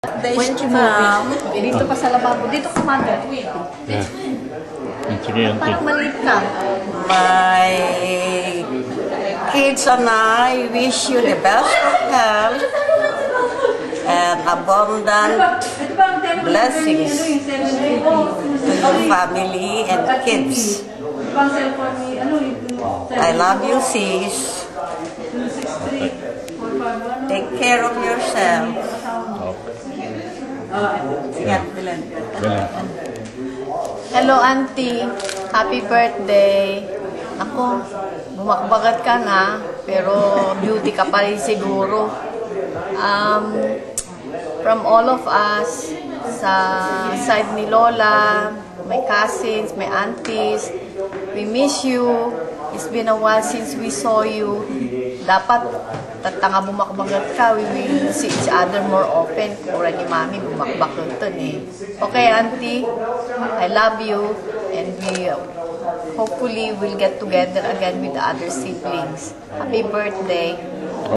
When you mom, dito pa sa lababo. Dito ka, mother. Yeah. Sige, Parang maliit ka. My kids and I wish you the best of health and abundant blessings to your family and kids. I love you, sis. Take care of yourself. Yeah, Dylan. Hello, Auntie. Happy birthday. Ako, bumakbagat ka na, pero beauty ka pa rin siguro. From all of us, sa side ni Lola, my cousins, my aunties, we miss you. It's been a while since we saw you. Dapat, tatanga bumakbagat ka, we will see each other more often. Kura ni Mami, bumakbagat eh. Okay, Auntie, I love you, and we hopefully will get together again with the other siblings. Happy birthday.